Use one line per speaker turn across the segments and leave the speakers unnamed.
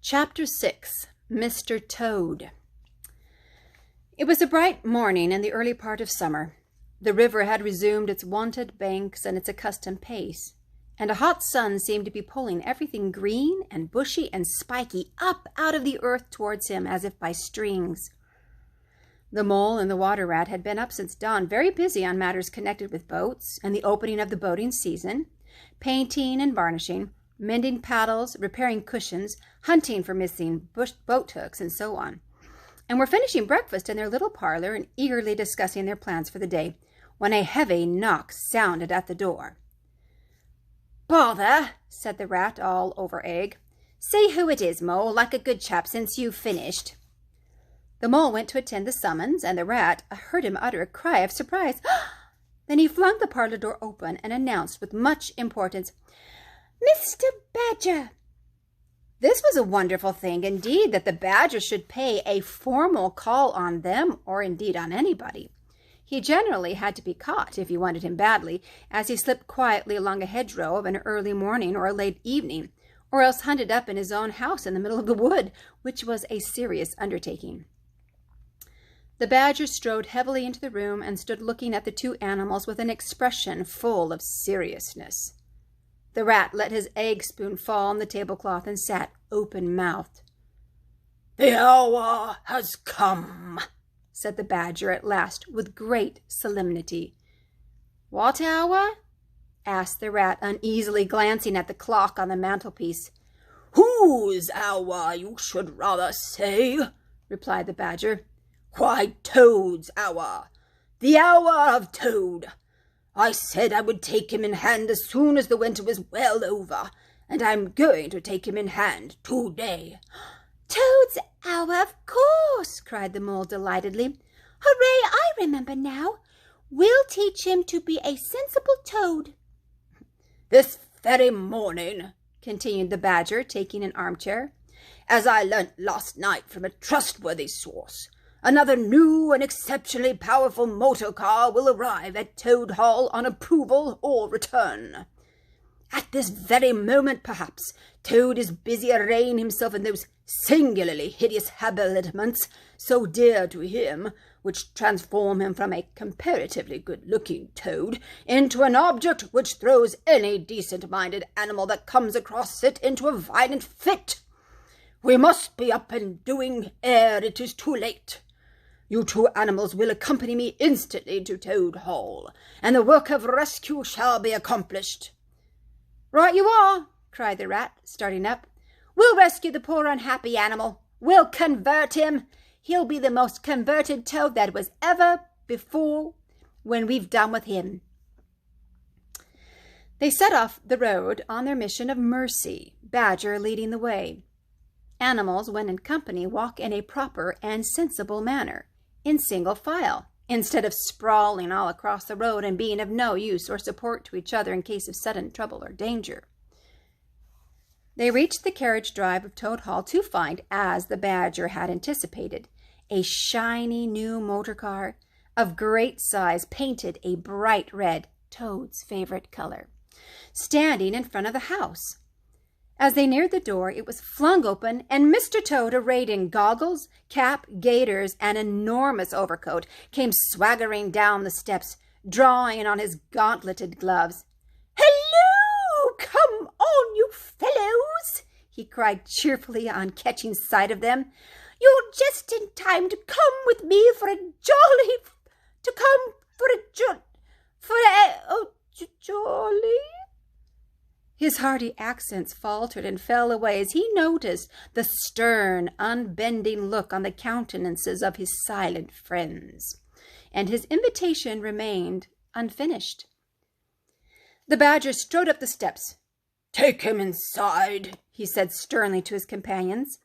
Chapter 6. Mr. Toad. It was a bright morning in the early part of summer. The river had resumed its wonted banks and its accustomed pace, and a hot sun seemed to be pulling everything green and bushy and spiky up out of the earth towards him as if by strings. The mole and the water rat had been up since dawn, very busy on matters connected with boats and the opening of the boating season, painting and varnishing, mending paddles, repairing cushions, hunting for missing boat hooks, and so on, and were finishing breakfast in their little parlor and eagerly discussing their plans for the day, when a heavy knock sounded at the door. "Bother," said the rat, all over egg. "See who it is, Mole, like a good chap, since you've finished." The mole went to attend the summons, and the rat heard him utter a cry of surprise. Then he flung the parlor door open and announced with much importance, "Mr. Badger." This was a wonderful thing indeed, that the badger should pay a formal call on them, or indeed on anybody. He generally had to be caught, if you wanted him badly, as he slipped quietly along a hedgerow of an early morning or a late evening, or else hunted up in his own house in the middle of the wood, which was a serious undertaking. The badger strode heavily into the room and stood looking at the two animals with an expression full of seriousness. The rat let his egg spoon fall on the tablecloth and sat open-mouthed. "The hour has come," said the badger at last with great solemnity. "What hour?" asked the rat uneasily, glancing at the clock on the mantelpiece. "Whose hour, you should rather say," replied the badger. "Why, Toad's hour. The hour of Toad. I said I would take him in hand as soon as the winter was well over, and I'm going to take him in hand today." "Toad's hour, of course," cried the mole delightedly. "Hooray, I remember now. We'll teach him to be a sensible toad." "This very morning," continued the badger, taking an armchair, "as I learnt last night from a trustworthy source, another new and exceptionally powerful motor car will arrive at Toad Hall on approval or return. At this very moment, perhaps, Toad is busy arraying himself in those singularly hideous habiliments so dear to him, which transform him from a comparatively good-looking toad into an object which throws any decent-minded animal that comes across it into a violent fit. We must be up and doing ere it is too late. You two animals will accompany me instantly to Toad Hall, and the work of rescue shall be accomplished." "Right you are," cried the rat, starting up. "We'll rescue the poor unhappy animal. We'll convert him. He'll be the most converted toad that was ever before when we've done with him." They set off the road on their mission of mercy, Badger leading the way. Animals, when in company, walk in a proper and sensible manner, in single file, instead of sprawling all across the road and being of no use or support to each other in case of sudden trouble or danger. They reached the carriage drive of Toad Hall to find, as the badger had anticipated, a shiny new motor car of great size, painted a bright red, Toad's favorite color, standing in front of the house. As they neared the door, it was flung open, and Mr. Toad, arrayed in goggles, cap, gaiters, and enormous overcoat, came swaggering down the steps, drawing on his gauntleted gloves. "Hello! Come on, you fellows!" he cried cheerfully on catching sight of them. "You're just in time to come with me for a jolly... jolly..." His hearty accents faltered and fell away as he noticed the stern, unbending look on the countenances of his silent friends, and his invitation remained unfinished. The badger strode up the steps. "Take him inside," he said sternly to his companions.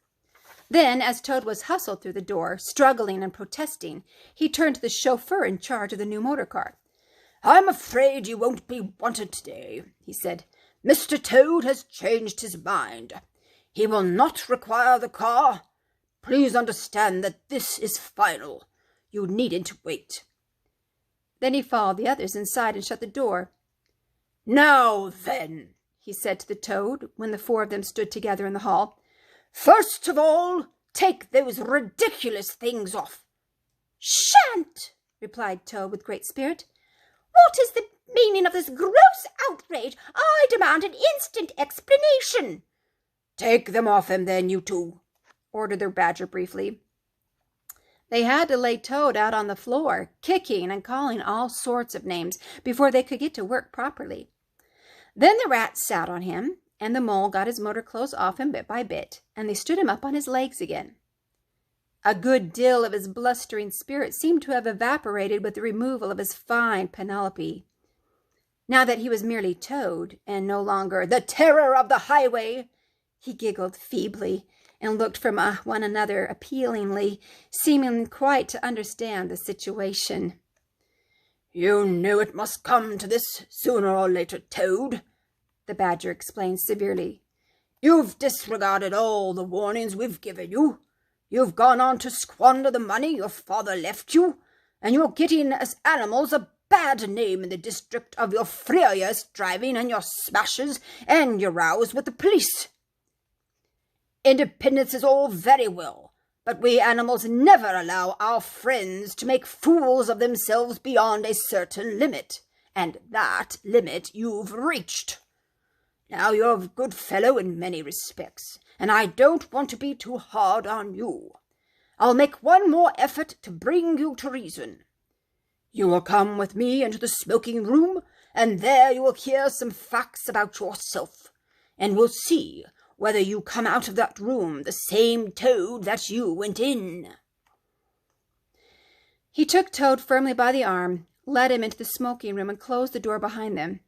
Then, as Toad was hustled through the door, struggling and protesting, he turned to the chauffeur in charge of the new motor car. "I'm afraid you won't be wanted today," he said. "Mr. Toad has changed his mind. He will not require the car. Please understand that this is final. You needn't wait." Then he followed the others inside and shut the door. "Now then," he said to the toad when the four of them stood together in the hall,
First of all, take those ridiculous things off."
"Shan't," replied Toad with great spirit. "What is the meaning of this gross outrage? I demand an instant explanation."
"Take them off him then, you two," ordered the Badger briefly.
They had to lay Toad out on the floor, kicking and calling all sorts of names before they could get to work properly. Then the Rat sat on him, and the Mole got his motor clothes off him bit by bit, and they stood him up on his legs again. A good deal of his blustering spirit seemed to have evaporated with the removal of his fine Penelope. Now that he was merely Toad, and no longer the terror of the highway, he giggled feebly and looked from one another appealingly, seeming quite to understand the situation.
"You knew it must come to this sooner or later, Toad," the Badger explained severely. "You've disregarded all the warnings we've given you. You've gone on to squander the money your father left you, and you're getting as animals a bad name in the district of your furious driving and your smashes and your rows with the police. Independence is all very well, but we animals never allow our friends to make fools of themselves beyond a certain limit, and that limit you've reached. Now you're a good fellow in many respects, and I don't want to be too hard on you. I'll make one more effort to bring you to reason. You will come with me into the smoking room, and there you will hear some facts about yourself, and we'll see whether you come out of that room the same Toad that you went in."
He took Toad firmly by the arm, led him into the smoking room, and closed the door behind them.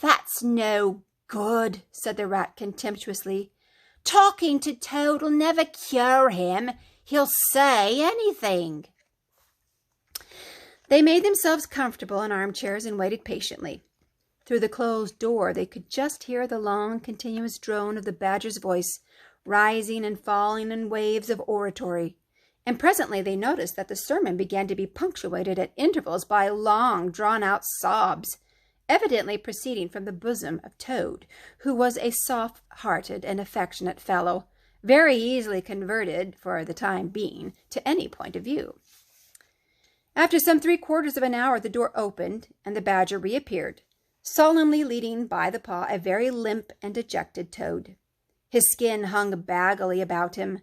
"That's no good," said the Rat contemptuously. "Talking to Toad will never cure him. He'll say anything." They made themselves comfortable in armchairs and waited patiently. Through the closed door they could just hear the long, continuous drone of the Badger's voice, rising and falling in waves of oratory, and presently they noticed that the sermon began to be punctuated at intervals by long, drawn-out sobs, evidently proceeding from the bosom of Toad, who was a soft-hearted and affectionate fellow, very easily converted, for the time being, to any point of view. After some 3/4 of an hour the door opened, and the Badger reappeared, solemnly leading by the paw a very limp and dejected Toad. His skin hung baggily about him,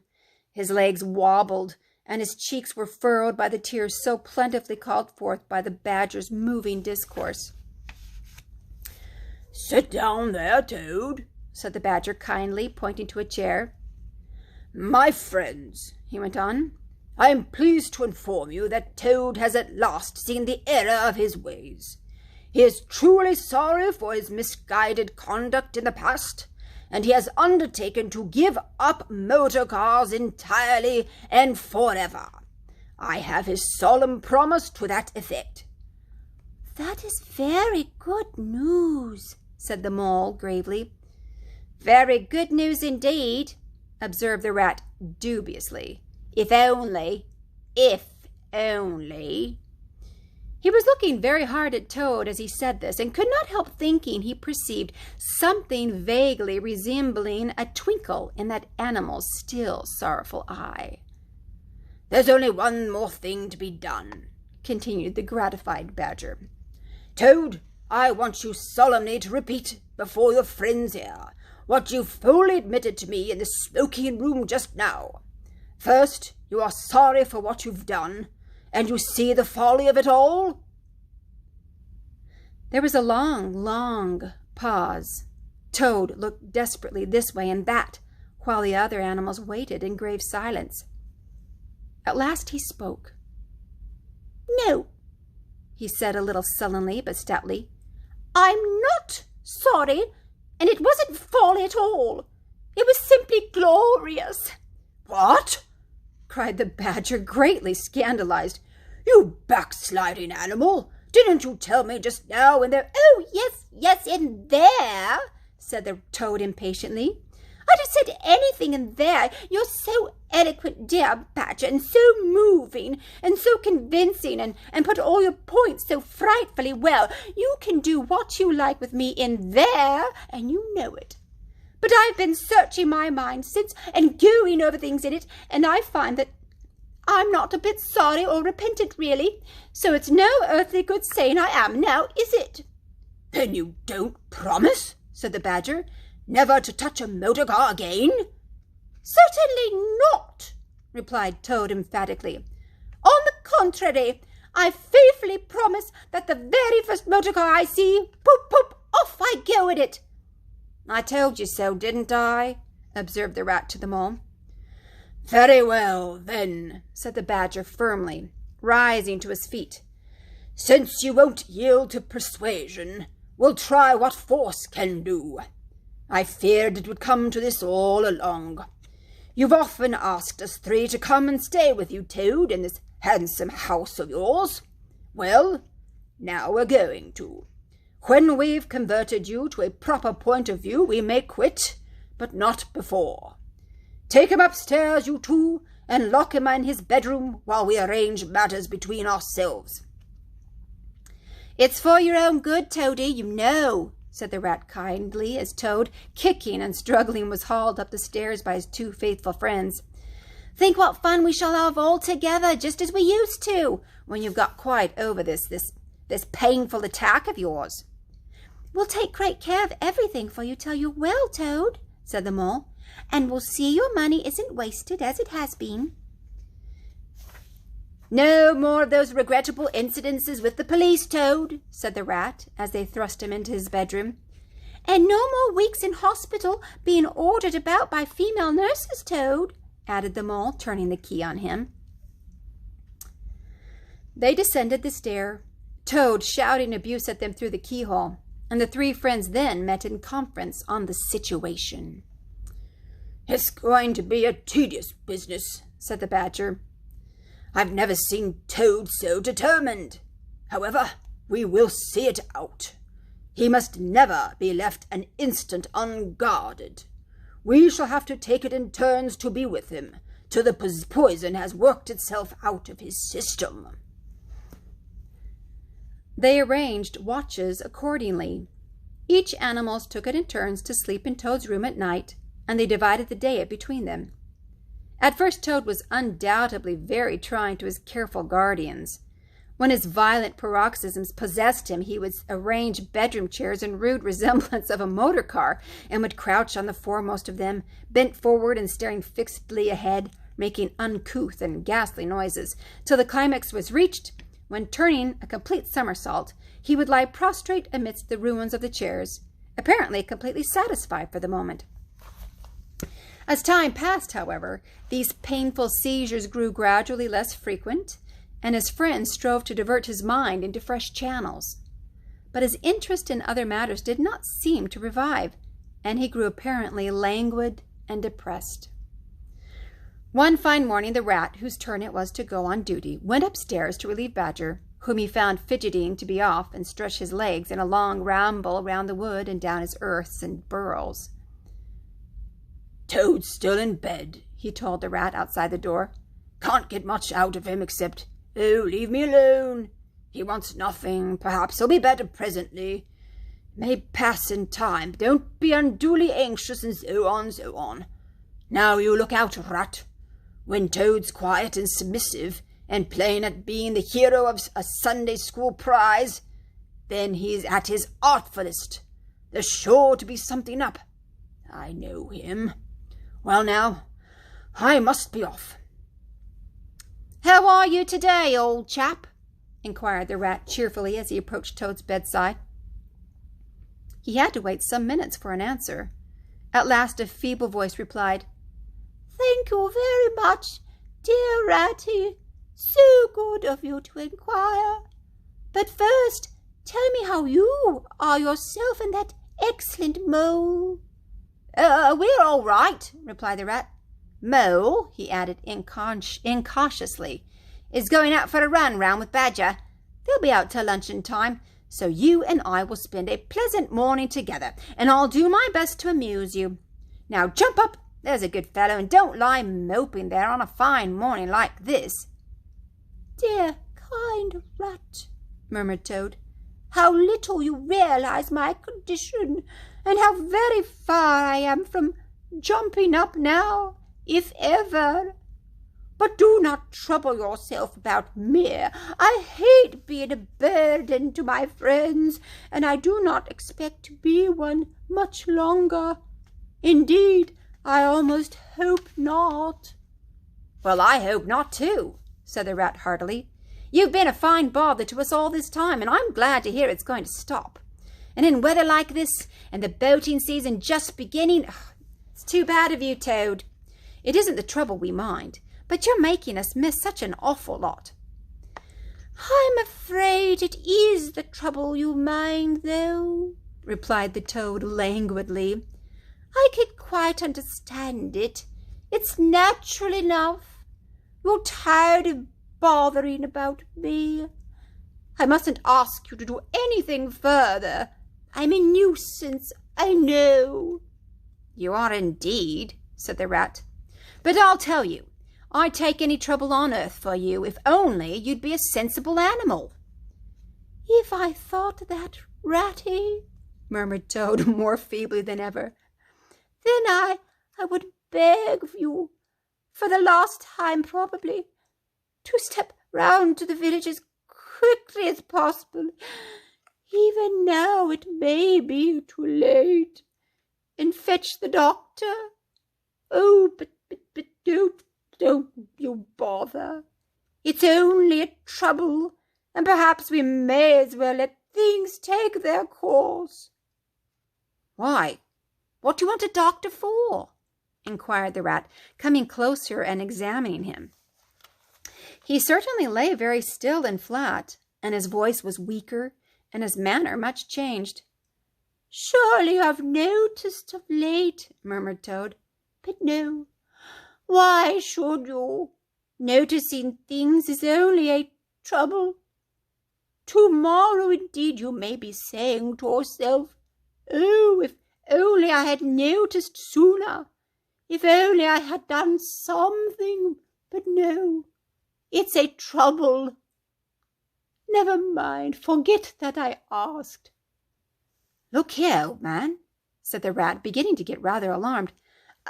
his legs wobbled, and his cheeks were furrowed by the tears so plentifully called forth by the Badger's moving discourse.
"Sit down there, Toad," said the Badger kindly, pointing to a chair. "My friends," he went on, "I am pleased to inform you that Toad has at last seen the error of his ways. He is truly sorry for his misguided conduct in the past, and he has undertaken to give up motor cars entirely and forever. I have his solemn promise to that effect."
"That is very good news," said the Mole gravely.
"Very good news indeed," observed the Rat dubiously. If only.
He was looking very hard at Toad as he said this, and could not help thinking he perceived something vaguely resembling a twinkle in that animal's still sorrowful eye.
"There's only one more thing to be done," continued the gratified Badger. "Toad, I want you solemnly to repeat before your friends here what you fully admitted to me in the smoking room just now. First, you are sorry for what you've done, and you see the folly of it all?"
There was a long, long pause. Toad looked desperately this way and that, while the other animals waited in grave silence. At last he spoke. "No," he said a little sullenly but stoutly. "I'm not sorry, and it wasn't folly at all. It was simply glorious."
"What?" cried the Badger, greatly scandalized. "You backsliding animal! Didn't you tell me just now in there—"
"Oh, yes, in there," said the Toad impatiently. "I'd have said anything in there. You're so eloquent, dear Badger, and so moving, and so convincing, and put all your points so frightfully well. You can do what you like with me in there, and you know it. But I've been searching my mind since and going over things in it, and I find that I'm not a bit sorry or repentant, really. So it's no earthly good saying I am now, is it?"
"Then you don't promise," said the Badger, "never to touch a motor car again?"
"Certainly not," replied Toad emphatically. "On the contrary, I faithfully promise that the very first motor car I see, poop, poop, off I go in it."
"I told you so, didn't I?" observed the Rat to the Mole. "Very well, then," said the Badger firmly, rising to his feet. "Since you won't yield to persuasion, we'll try what force can do. I feared it would come to this all along. You've often asked us three to come and stay with you, Toad, in this handsome house of yours. Well, now we're going to. When we've converted you to a proper point of view, we may quit, but not before. Take him upstairs, you two, and lock him in his bedroom while we arrange matters between ourselves."
"It's for your own good, Toady, you know," said the Rat kindly, as Toad, kicking and struggling, was hauled up the stairs by his two faithful friends. "Think what fun we shall have all together, just as we used to, when you've got quite over this painful attack of yours." "We'll take great care of everything for you till you're well, Toad," said the Mole, "and we'll see your money isn't wasted as it has been."
"No more of those regrettable incidences with the police, Toad," said the Rat, as they thrust him into his bedroom.
"And no more weeks in hospital being ordered about by female nurses, Toad," added the Mole, turning the key on him. They descended the stair, Toad shouting abuse at them through the keyhole, and the three friends then met in conference on the situation.
"It's going to be a tedious business," said the Badger. "I've never seen Toad so determined. However, we will see it out. He must never be left an instant unguarded. We shall have to take it in turns to be with him, till the poison has worked itself out of his system."
They arranged watches accordingly. Each animals took it in turns to sleep in Toad's room at night, and they divided the day between them. At first Toad was undoubtedly very trying to his careful guardians. When his violent paroxysms possessed him, he would arrange bedroom chairs in rude resemblance of a motor car, and would crouch on the foremost of them, bent forward and staring fixedly ahead, making uncouth and ghastly noises, till the climax was reached, when, turning a complete somersault, he would lie prostrate amidst the ruins of the chairs, apparently completely satisfied for the moment. As time passed, however, these painful seizures grew gradually less frequent, and his friends strove to divert his mind into fresh channels. But his interest in other matters did not seem to revive, and he grew apparently languid and depressed. One fine morning the Rat, whose turn it was to go on duty, went upstairs to relieve Badger, whom he found fidgeting to be off and stretch his legs in a long ramble round the wood and down his earths and burrows.
"Toad's still in bed," he told the Rat outside the door. "Can't get much out of him except, 'Oh, leave me alone.' He wants nothing. Perhaps he'll be better presently. May pass in time. Don't be unduly anxious,' and so on, so on. Now you look out, Rat. When Toad's quiet and submissive, and playing at being the hero of a Sunday school prize, then he's at his artfullest. There's sure to be something up. I know him. Well, now, I must be off."
"How are you today, old chap?" inquired the Rat cheerfully as he approached Toad's bedside. He had to wait some minutes for an answer. At last a feeble voice replied,
"Thank you very much, dear Ratty. So good of you to inquire. But first, tell me how you are yourself and that excellent Mole."
"We're all right," replied the Rat. "Mole," he added incautiously, "is going out for a run round with Badger. They'll be out till luncheon time, so you and I will spend a pleasant morning together, and I'll do my best to amuse you. Now jump up, there's a good fellow, and don't lie moping there on a fine morning like this."
"Dear, kind Rat," murmured Toad, "how little you realize my condition. and how very far I am from jumping up now, if ever. But do not trouble yourself about me. I hate being a burden to my friends, and I do not expect to be one much longer. Indeed, I almost hope not."
"Well, I hope not, too," said the Rat heartily. "You've been a fine bother to us all this time, and I'm glad to hear it's going to stop. And in weather like this, and the boating season just beginning, it's too bad of you, Toad. It isn't the trouble we mind, but you're making us miss such an awful lot."
"I'm afraid it is the trouble you mind, though," replied the Toad languidly. "I can quite understand it. It's natural enough. You're tired of bothering about me. I mustn't ask you to do anything further. I'm a nuisance, I know."
"You are indeed," said the Rat. "But I'll tell you, I'd take any trouble on earth for you, if only you'd be a sensible animal."
"If I thought that, Ratty," murmured Toad more feebly than ever, "then I would beg of you, for the last time probably, to step round to the village as quickly as possible. Even now it may be too late, and fetch the doctor. Oh, but don't you bother. It's only a trouble, and perhaps we may as well let things take their course."
"Why, what do you want a doctor for?" inquired the Rat, coming closer and examining him. He certainly lay very still and flat, and his voice was weaker, and his manner much changed.
"Surely you have noticed of late," murmured Toad. "But no, why should you? Noticing things is only a trouble. Tomorrow, indeed, you may be saying to yourself, 'Oh, if only I had noticed sooner, if only I had done something.' But no, it's a trouble. Never mind, forget that I asked."
"Look here, old man," said the Rat, beginning to get rather alarmed.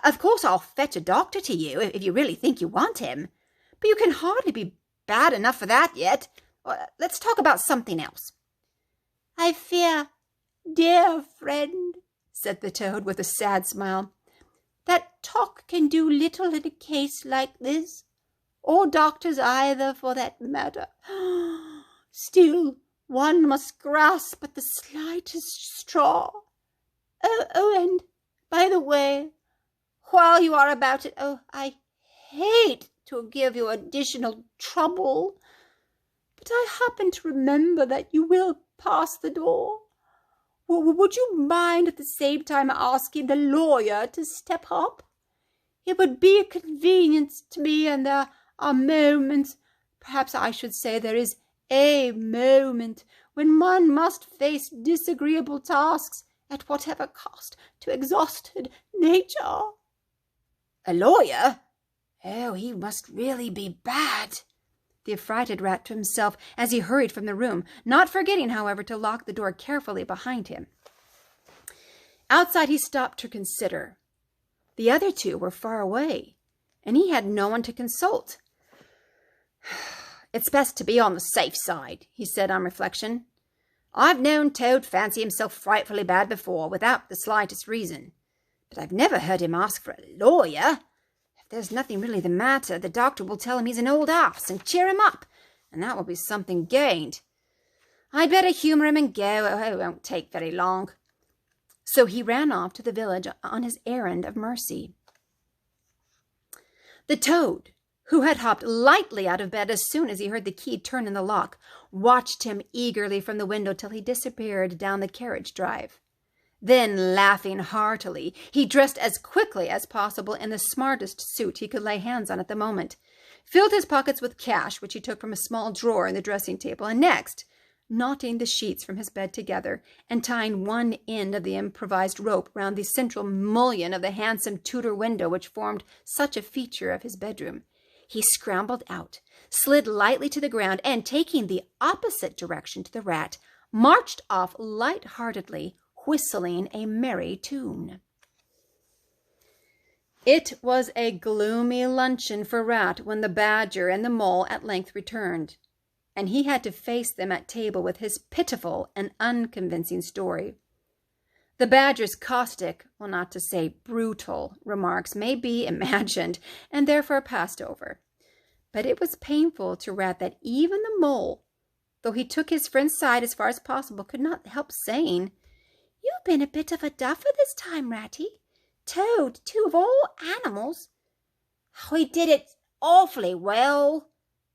"Of course I'll fetch a doctor to you if you really think you want him, but you can hardly be bad enough for that yet. Let's talk about something else."
"I fear, dear friend," said the Toad with a sad smile, "that talk can do little in a case like this, or doctors either, for that matter. Still, one must grasp at the slightest straw. Oh, and by the way, while you are about it, I hate to give you additional trouble, but I happen to remember that you will pass the door. Would you mind at the same time asking the lawyer to step up? It would be a convenience to me, and there are moments, perhaps I should say there is a moment, when one must face disagreeable tasks at whatever cost to exhausted nature."
"A lawyer? Oh, he must really be bad," the affrighted Rat to himself as he hurried from the room, not forgetting, however, to lock the door carefully behind him. Outside he stopped to consider. The other two were far away, and he had no one to consult. "It's best to be on the safe side," he said on reflection. "I've known Toad fancy himself frightfully bad before, without the slightest reason. But I've never heard him ask for a lawyer. If there's nothing really the matter, the doctor will tell him he's an old ass and cheer him up, and that will be something gained. I'd better humour him and go. It won't take very long." So he ran off to the village on his errand of mercy. The Toad, who had hopped lightly out of bed as soon as he heard the key turn in the lock, watched him eagerly from the window till he disappeared down the carriage drive. Then, laughing heartily, he dressed as quickly as possible in the smartest suit he could lay hands on at the moment, filled his pockets with cash, which he took from a small drawer in the dressing table, and next, knotting the sheets from his bed together and tying one end of the improvised rope round the central mullion of the handsome Tudor window which formed such a feature of his bedroom, he scrambled out, slid lightly to the ground, and taking the opposite direction to the Rat, marched off light-heartedly, whistling a merry tune. It was a gloomy luncheon for Rat when the Badger and the Mole at length returned, and he had to face them at table with his pitiful and unconvincing story. The Badger's caustic, well, not to say brutal, remarks may be imagined and therefore passed over. But it was painful to Rat that even the Mole, though he took his friend's side as far as possible, could not help saying,
"You've been a bit of a duffer this time, Ratty. Toad, too, of all animals."
"He did it awfully well,"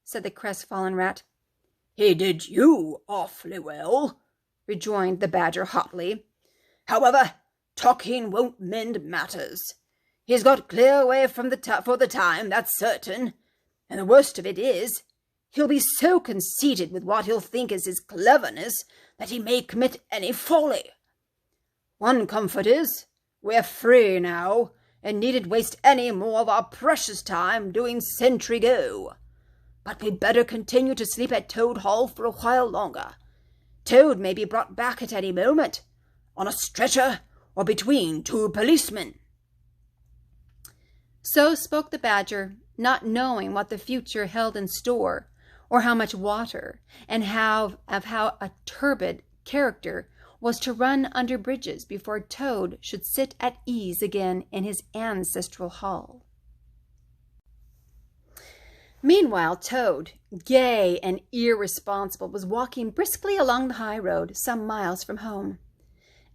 said the crestfallen Rat.
"He did you awfully well," rejoined the Badger hotly. "However, talking won't mend matters. He's got clear away from for the time, that's certain. And the worst of it is, he'll be so conceited with what he'll think is his cleverness that he may commit any folly. One comfort is, we're free now, and needn't waste any more of our precious time doing sentry go. But we'd better continue to sleep at Toad Hall for a while longer. Toad may be brought back at any moment, on a stretcher or between two policemen."
So spoke the Badger, not knowing what the future held in store, or how much water, and how a turbid character was to run under bridges before Toad should sit at ease again in his ancestral hall. Meanwhile, Toad, gay and irresponsible, was walking briskly along the high road some miles from home.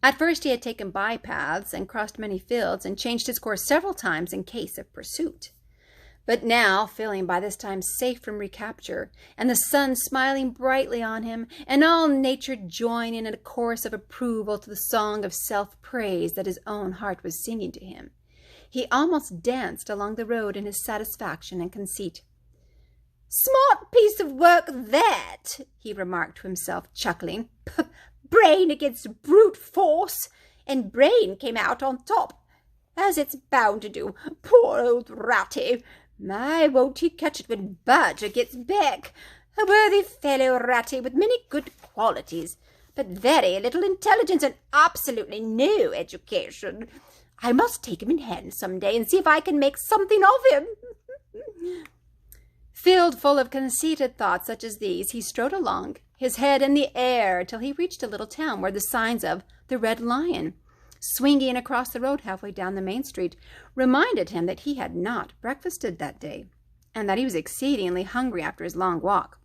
At first he had taken bypaths and crossed many fields and changed his course several times in case of pursuit. But now, feeling by this time safe from recapture, and the sun smiling brightly on him, and all nature joining in a chorus of approval to the song of self-praise that his own heart was singing to him, he almost danced along the road in his satisfaction and conceit.
"Smart piece of work that," he remarked to himself, chuckling. "Brain against brute force, and brain came out on top, as it's bound to do. Poor old Ratty! My, won't he catch it when Badger gets back? A worthy fellow, Ratty, with many good qualities, but very little intelligence and absolutely no education. I must take him in hand some day and see if I can make something of him."
Filled full of conceited thoughts such as these, he strode along, his head in the air, till he reached a little town where the signs of the Red Lion, swinging across the road halfway down the main street, reminded him that he had not breakfasted that day, and that he was exceedingly hungry after his long walk.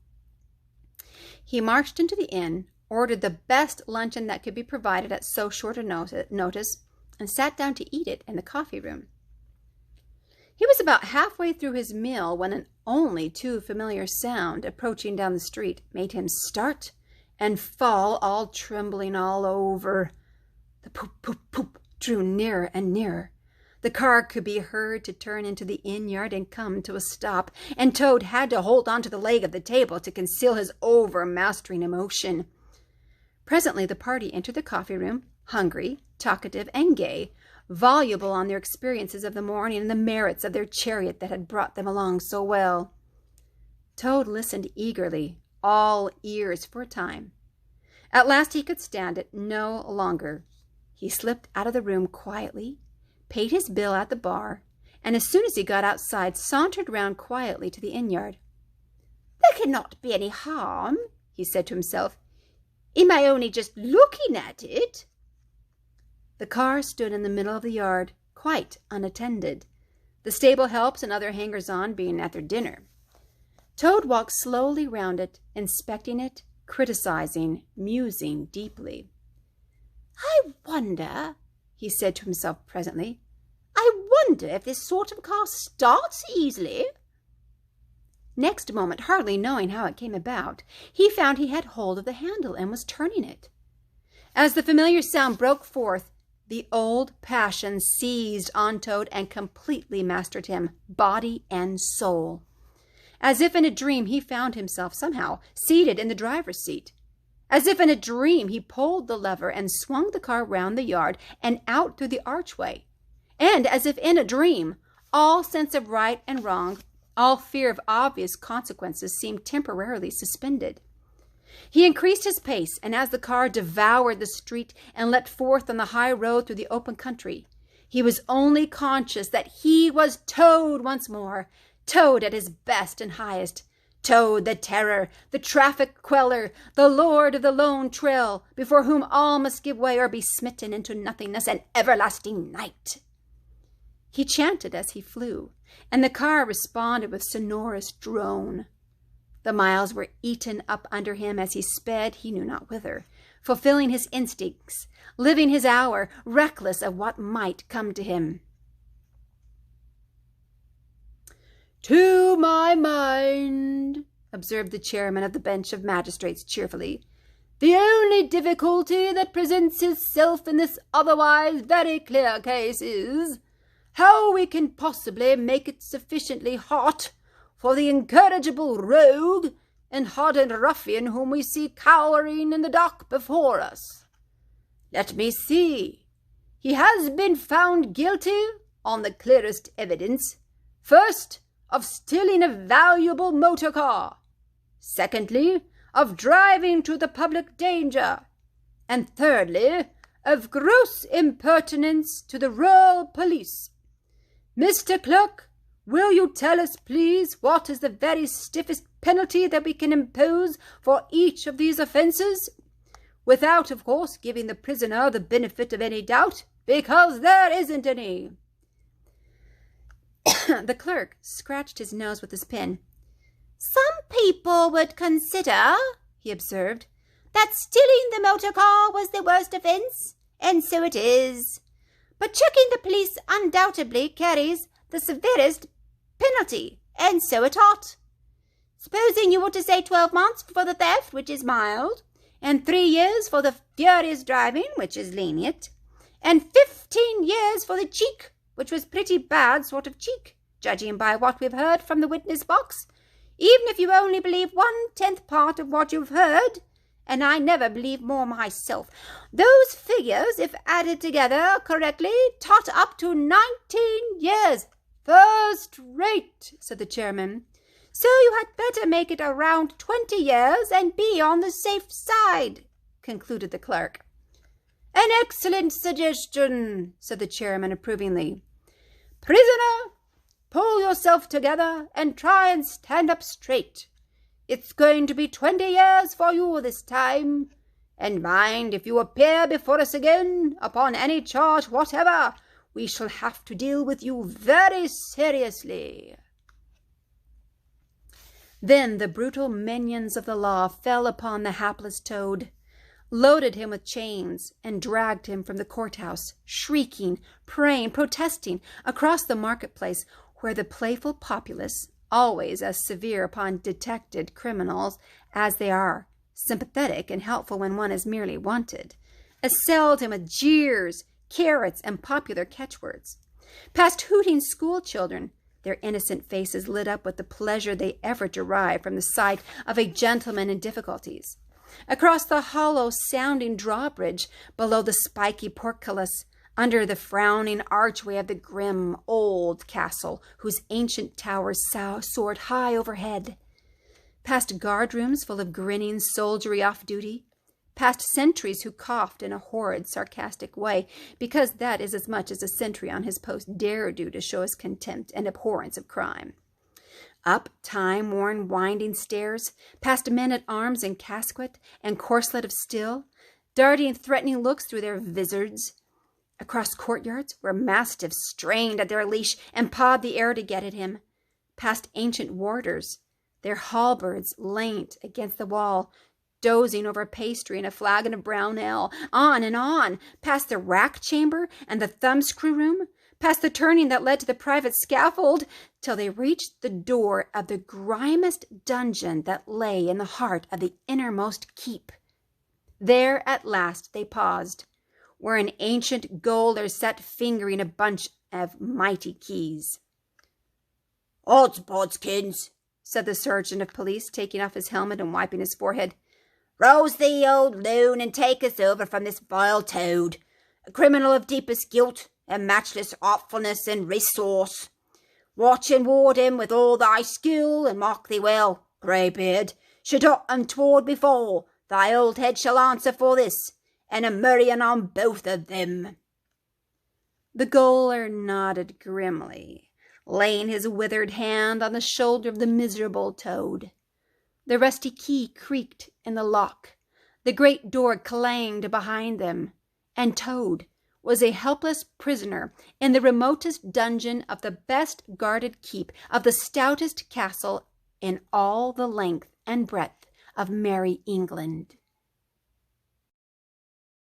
He marched into the inn, ordered the best luncheon that could be provided at so short a notice, and sat down to eat it in the coffee room. He was about halfway through his meal when an only too familiar sound approaching down the street made him start and fall, all trembling all over. The poop, poop, poop drew nearer and nearer. The car could be heard to turn into the inn yard and come to a stop, and Toad had to hold on to the leg of the table to conceal his overmastering emotion. Presently the party entered the coffee room, hungry, talkative, and gay, voluble on their experiences of the morning and the merits of their chariot that had brought them along so well. Toad listened eagerly, all ears for a time. At last he could stand it no longer. He slipped out of the room quietly, paid his bill at the bar, and as soon as he got outside, sauntered round quietly to the inn-yard.
"There cannot be any harm," he said to himself, "in my only just looking at it."
The car stood in the middle of the yard, quite unattended, the stable helps and other hangers-on being at their dinner. Toad walked slowly round it, inspecting it, criticizing, musing deeply.
"I wonder," he said to himself presently, "I wonder if this sort of car starts easily."
Next moment, hardly knowing how it came about, he found he had hold of the handle and was turning it. As the familiar sound broke forth, the old passion seized on Toad and completely mastered him, body and soul. As if in a dream, he found himself somehow seated in the driver's seat. As if in a dream, he pulled the lever and swung the car round the yard and out through the archway. And as if in a dream, all sense of right and wrong, all fear of obvious consequences seemed temporarily suspended. He increased his pace, and as the car devoured the street and let forth on the high road through the open country, he was only conscious that he was Toad once more, Toad at his best and highest, Toad the terror, the traffic queller, the lord of the lone trail, before whom all must give way or be smitten into nothingness and everlasting night. He chanted as he flew, and the car responded with sonorous drone. The miles were eaten up under him as he sped he knew not whither, fulfilling his instincts, living his hour, reckless of what might come to him. "To my mind," observed the chairman of the bench of magistrates cheerfully, "the only difficulty that presents itself in this otherwise very clear case is how we can possibly make it sufficiently hot for the incorrigible rogue and hardened ruffian whom we see cowering in the dock before us. Let me see. He has been found guilty, on the clearest evidence, first, of stealing a valuable motor car, secondly, of driving to the public danger, and thirdly, of gross impertinence to the rural police. Mr. Clerk, will you tell us, please, what is the very stiffest penalty that we can impose for each of these offences? Without, of course, giving the prisoner the benefit of any doubt, because there isn't any." The clerk scratched his nose with his pen.
"Some people would consider," he observed, "that stealing the motor car was the worst offence, and so it is. But checking the police undoubtedly carries the severest penalty, and so it ought. Supposing you were to say 12 months for the theft, which is mild, and 3 years for the furious driving, which is lenient, and 15 years for the cheek, which was pretty bad sort of cheek, judging by what we've heard from the witness box, even if you only believe 1/10 part of what you've heard, and I never believe more myself. Those figures, if added together correctly, tot up to 19 years. First rate, said the chairman. So you had better make it around 20 years and be on the safe side, concluded the clerk. An excellent suggestion, said the chairman approvingly. Prisoner, pull yourself together and try and stand up straight. It's going to be 20 years for you this time. And mind, if you appear before us again upon any charge whatever, we shall have to deal with you very seriously. Then the brutal minions of the law fell upon the hapless Toad, loaded him with chains, and dragged him from the courthouse, shrieking, praying, protesting, across the marketplace, where the playful populace, always as severe upon detected criminals as they are sympathetic and helpful when one is merely wanted, assailed him with jeers, carrots, and popular catchwords. Past hooting school children, their innocent faces lit up with the pleasure they ever derive from the sight of a gentleman in difficulties. Across the hollow-sounding drawbridge, below the spiky portcullis, under the frowning archway of the grim old castle, whose ancient towers soared high overhead, past guardrooms full of grinning soldiery off duty, past sentries who coughed in a horrid, sarcastic way, because that is as much as a sentry on his post dare do to show his contempt and abhorrence of crime. Up time-worn winding stairs, past men-at-arms in casquet and corselet of steel, darting threatening looks through their vizards, across courtyards where mastiffs strained at their leash and pawed the air to get at him, past ancient warders, their halberds leant against the wall, dozing over pastry and a flagon of brown ale, on and on, past the rack chamber and the thumbscrew room, past the turning that led to the private scaffold, till they reached the door of the grimiest dungeon that lay in the heart of the innermost keep. There at last they paused, where an ancient gaoler sat fingering a bunch of mighty keys.
"Oddspodkins,"
said the sergeant of police, taking off his helmet and wiping his forehead.
"Rouse thee, old loon, and take us over from this vile Toad, a criminal of deepest guilt and matchless artfulness and resource. Watch and ward him with all thy skill, and mark thee well, greybeard, should aught untoward befall, thy old head shall answer for this, and a murrain on both of them."
The gaoler nodded grimly, laying his withered hand on the shoulder of the miserable Toad. The rusty key creaked in the lock, the great door clanged behind them, and Toad was a helpless prisoner in the remotest dungeon of the best guarded keep of the stoutest castle in all the length and breadth of merry England.